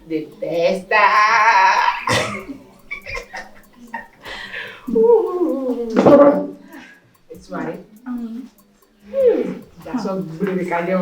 Detesta! It's right. That's what really kind of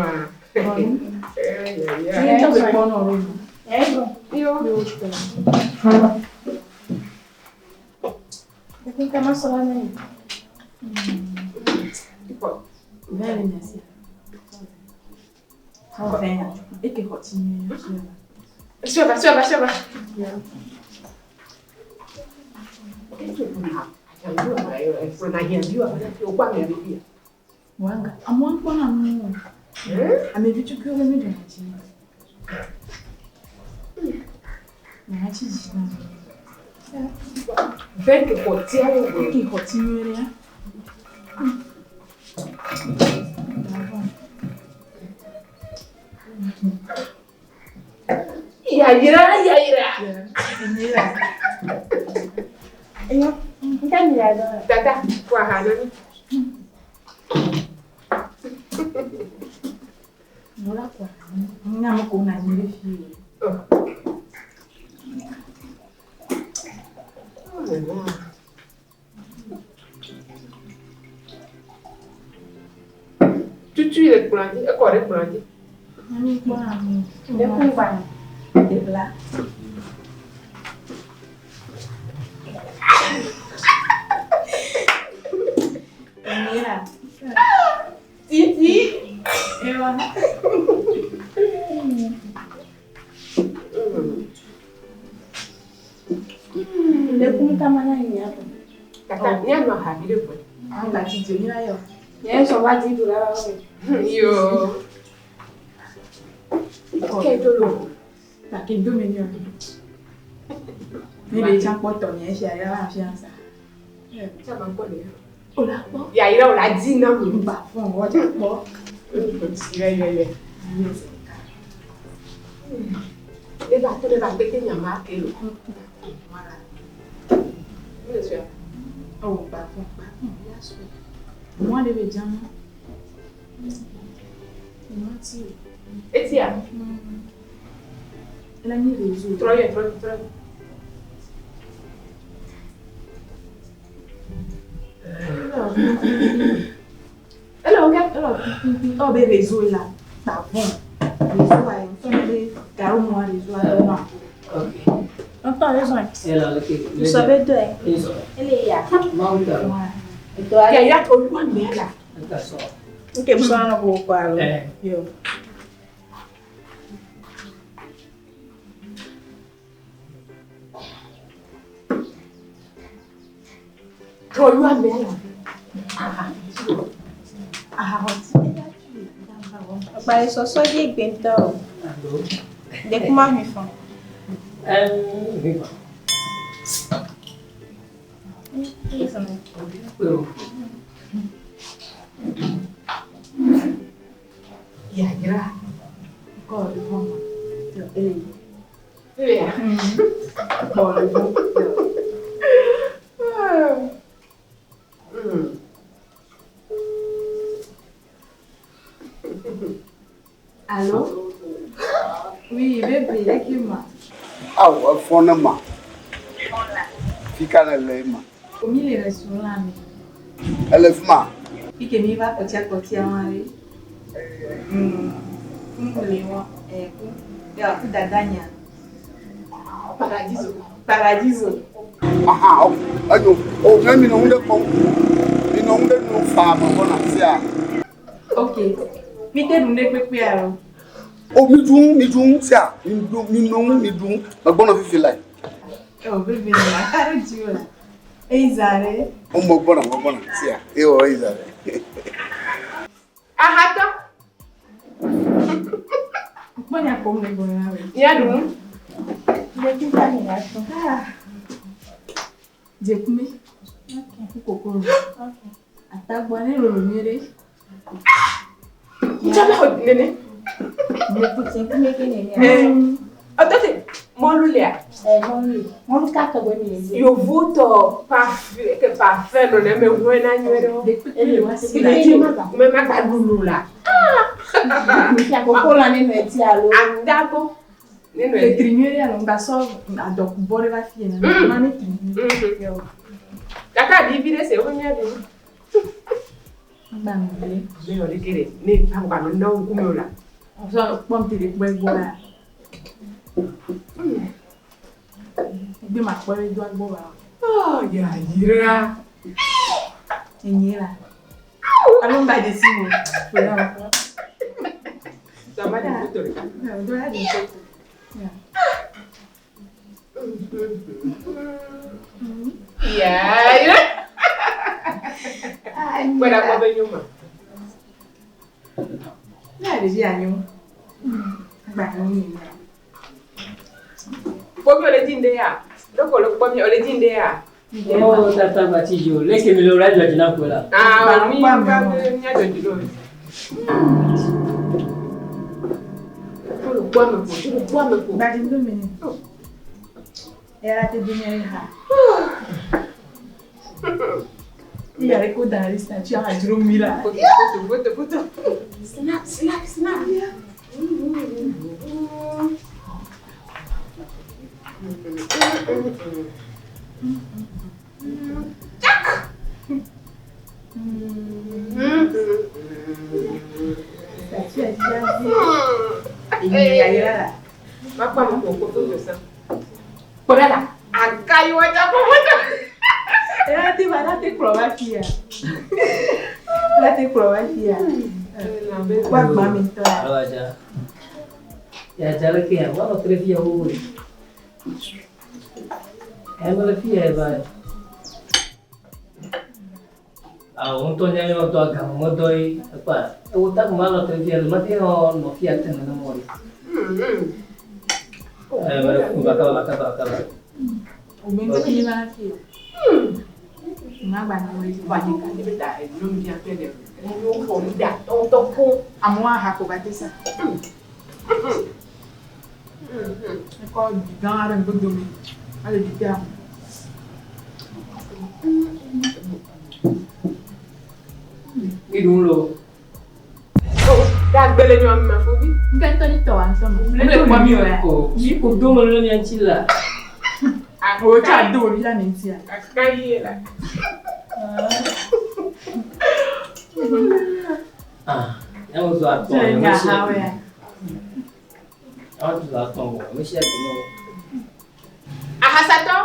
Oh, bébé, réseau là. Réseau, ok. Entends les gens. Vous savez deux. Elle est là. Et toi, il y a trop loin de là. Ok, vous en avez beaucoup alors. Yo. Trop loin de là. Bah, ça soit dit bientôt. Dès que moi, je fais. Allô? Oui, bébé, laisse-moi. Ah, ouais, fondement. Fica na lema. Au milieu restaurant. Elefma. E que me vai cotia mari. Lewa, ya kudadanya. Paradiso. Paradiso. Aha, ayo, o memi no hunde kom. Ni no hunde no farm bona sia. Okay. Mi te dunde pepe aro. O mi dun sia. Mi dun. Ma bona fi like. Oh, baby, na cara de olha. Eizare. O mo bona sia. Eu eizare. Ahata. Bonya como ne bonya. Ya dun. Je tá ni acho. Je comi. Okay. Kokoro. Okay. Atagbo ni ro mere. Jabe ho nene. Me putin come que ne. Attendez, mon loulia. Mon kaka go ni. Eu voto parfait no me buena nyero. Ele wasi. Me maka lulula. Mi ya kokola ni no ti alo. Andako. Neno Le trinere alo ngaso adok bore va fie na. Mani trinere. Kaka divide se o nya bi. Bangale. Me o dikere. Ni pamka no na nkume ola. So pompe de gbegbola. Bi ma pore do agboba. Oh, ya yira. Enyira. Alo mba de simo. Somebody put it. No, do I do it? Yeah. Buena kwa nyuma. Na de dia nyu. Ba ni. Pomi ole dinde ya. Loko lo pomi ole dinde ya. Oh, tata batijo. Leke mi lo radio jina kola. Ah, mi ba nya do dilo. Kwa me ko. Ba di ndo meni. Era te dunia ha. Ya reko da lista ti a juro mira. Foto. Snap. Porala, akai waja komoto. Era te vai dar te Croácia. Lá te Croácia. Qual mami então? Aja. Ya jala ke ya, wala trefia ho. Ela fia vai. Untuk nyanyi waktu agama modoi apa? Utak malah trefia, mati no fia tena no mori. Bakal. O bem que ele vai aqui. Ngaba na mori Banyak kali benda belum dia pede. Ini pun dah tonton. amwa ha ko batisa. Ko gangara ngudumi. Ale ditia. Ni dulu. Oh, dah beli ni amma fobi. Ngan toni to ansam. Le kwa mi ko. Ni ko do mo lo ni anchila. O cha do ri la nentia. Akai lah. Yang uzo ato. Nga hawe. Aku uzo ato mo. Meshi ato mo. Ahasato.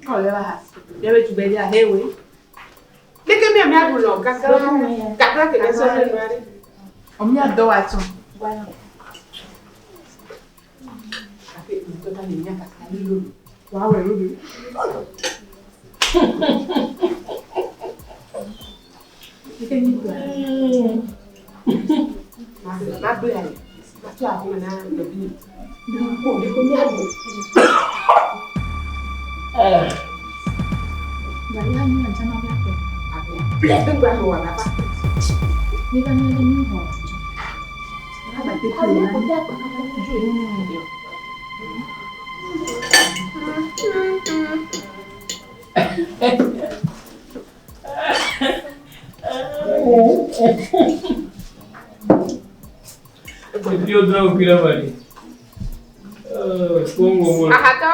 Ko le ba ha. Ya be tu be ya hewe. Deke mi ami adulo kakra ke so le nuare. Omi ado ato. Ake to ta ni nya kakra lulu. Wa we lulu. Ike ni kwa. Ma bla. Ma tu a ko na no bi. Ko ni ko mi adu. Ya ya ni an chama ya ko. Bla to gba mo wa pa. Ni ka ni ni ho. Aba te ko na. Dia drama kira bari. Kongo mo. Ahato.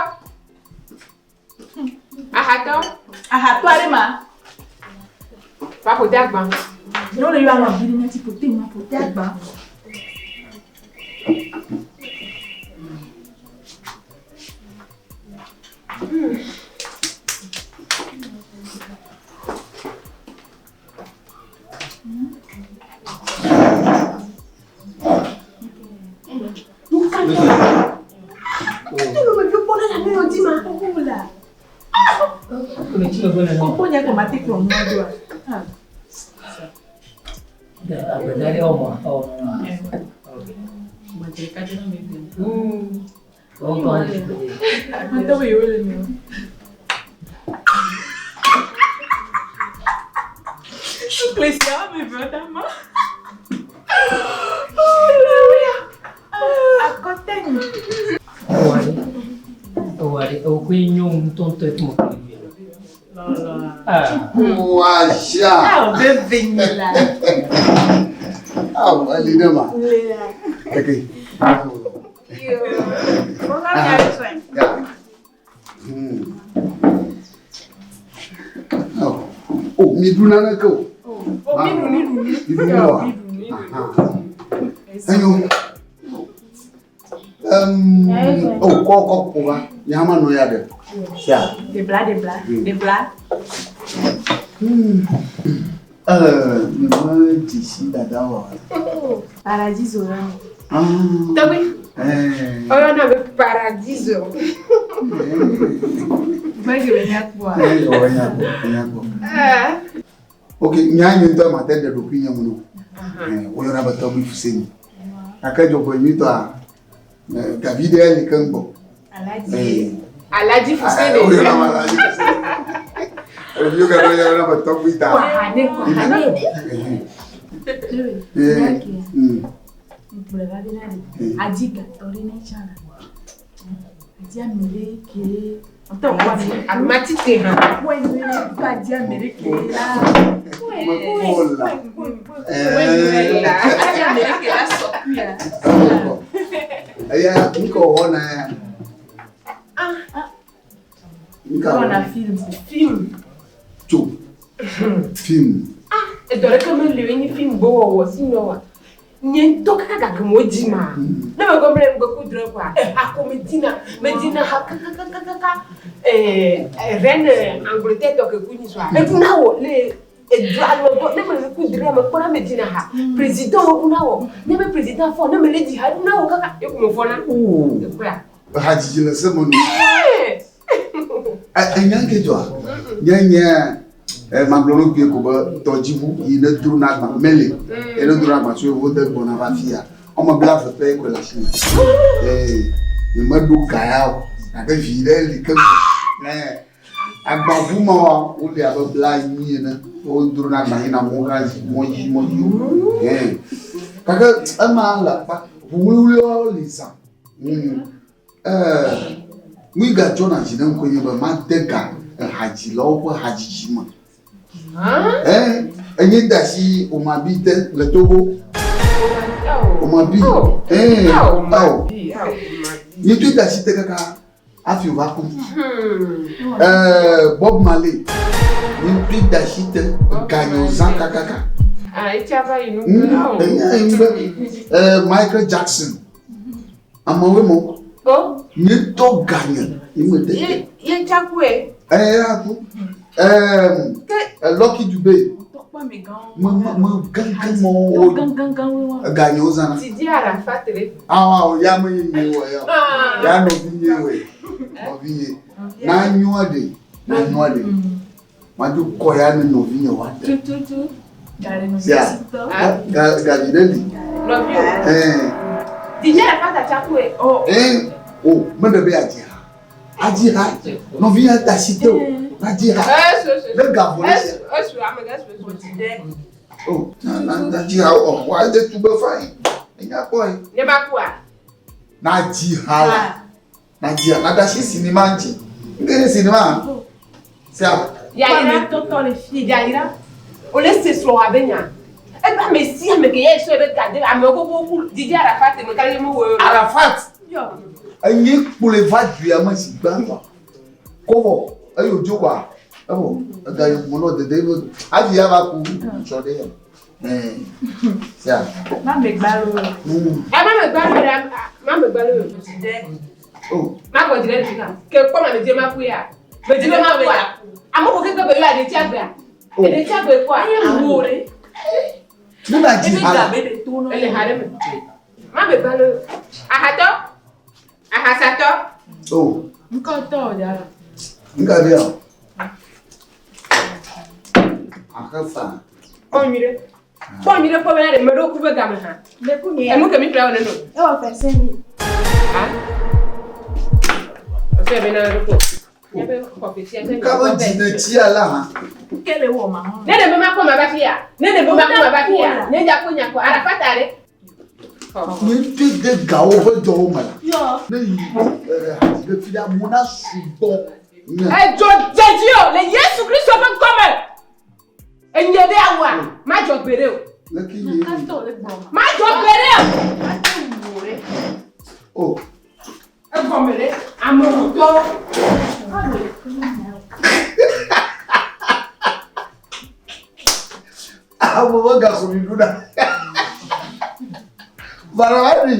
Aha, to ale ma. Pa ko dagba. No le yo ala bi ni ti pote ma pote agba. Paradiso. Paradiso. Okay, nyanyi ndo matende dopinya muno. Oyo na batabu Fousseni. Akajo ko mito a David ele kambo. Alaji Fousseni. Oyo na malaji Fousseni. Oyo ga oyo na batabu ita. Adiga torine chana. Adia meleke. Amatite ha. Adia meleke la. Adia meleke la sopia. Aya niko ona ya. Niko ona film. Cho. Film. E dore kama liweni film bo wo sino. Niento kaka kumojima. Na magombre mgokudro kwa. Akomedina, medina hakaka. Reine Angleterre to kuni swa. E tunawo le e dwalo to ne me kudre ma kona medina ha. President unawo. Ne me president fo ne me lady ha unawo kaka e kumofona. Haji le semonu. Nyanke jwa. Nyanya Mablono qui est comme Tojibu, il ne tourne pas mêlé. Et le droit à tuer votre bonne avafia. On me blâme fait que la Chine. Il m'a dit Kayao, avec fidèle, il comme. A Babouma, où il y a un blind, on tourne à Mahina Morazi, Moji. Parce que, un mal, vous voulez les gens. Oui, gâteau, je n'ai pas eu de mateka, un haji, l'eau, haji chima. Enye dashi umabite le Togo. Umabi. Yetu dashi tekaka afi waku. Bob Marley. Yetu dashi te ganyo zanka kaka. Echava inu. Michael Jackson. Amawe mo. Oh. Yetu ganyo. Ye CHAQUE. Aku. Lucky Dubé. Ganyo zana. Tidi Arafatele. Ya me yewe ya no biyewe. Obiye. Na nyuade. Madu koya ni no biye wate. Tu. Gavideli. Love you. Tidi Arafata CHAQUE. Oh, mende be Adira. No biye ta cité. Adira. Le Gabonais. Oh, Nadira, why did you be fine? Never qua. Nadira, Nadashi cinema. Quel cinéma? C'est à. Yaira, tonton les filles, Yaira. On laisse ce soir à Benya. Eh bien, mais si, mais qu'il y ait ce regardé, à me beaucoup, Didier Arafat et me carrément. Arafat? Aïe, pour les vagues, tu as mis blanc. Comment? Aïe, tu vois. Oh, again, mono de David. Have you ever cooked? So there. Yeah. Mamma Ballo. Mamma Ballo. Oh. Mamma Ballo. Que comme on dit ma couilla. Mais dis-moi quoi. À mon côté, tu peux aller à des tiabres. Et des tiabres quoi? Nous n'a dit pas. Elle est harem. Ma be balo. Ahato? Ahasato? Oh. Nkoto ya. Regardez. Afin. Onire. Bonire po bana de mero ku be gam ha. Le ku ni. E mu ke mi tra wona no. E wa Fousseni. Ah. O se be na ro ko. Yabe ko pe ti e. Ka ba dine ti ala. Kele wo ma. Ne de be ma ko ma ba fia. Ne de be ma ko ma ba fia. Ne ja ko nya ko ara fatare. Ni te de gawo ho do ma. Yo. Ne yi le fi da mona subo. Eh jo Jésus le Jésus Christ va comme. Enye de awa. Ma jo gbere o. Le ki ni. Ma jo gbere o. Oh. E komere amoto. Ah, bon, garçon, il nous a. Voilà, oui.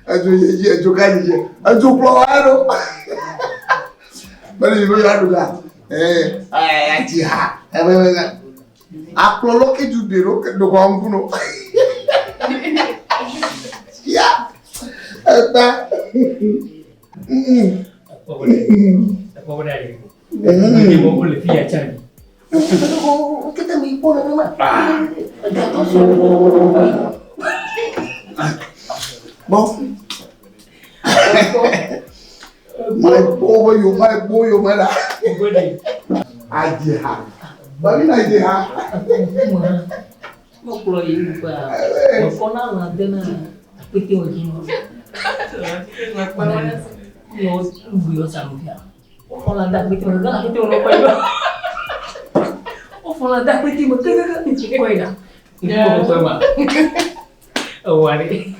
Je gagne. Je ploie. Mais il veut y là. Apollo que tu dis, que nous avons. Ya. Apa boleh? Ini mau boleh via cari. Kita mi pun nama. Bon. My boy, mana? Adia. Bagi na dia. Mau keluar ini apa? Mau kona nanti na piti wajib. Mau buat sama dia. Kalau anda piti mana? Piti mana kau itu? Oh, kalau anda piti mana? Kau itu kau itu. Ini kau tu mah. Awari.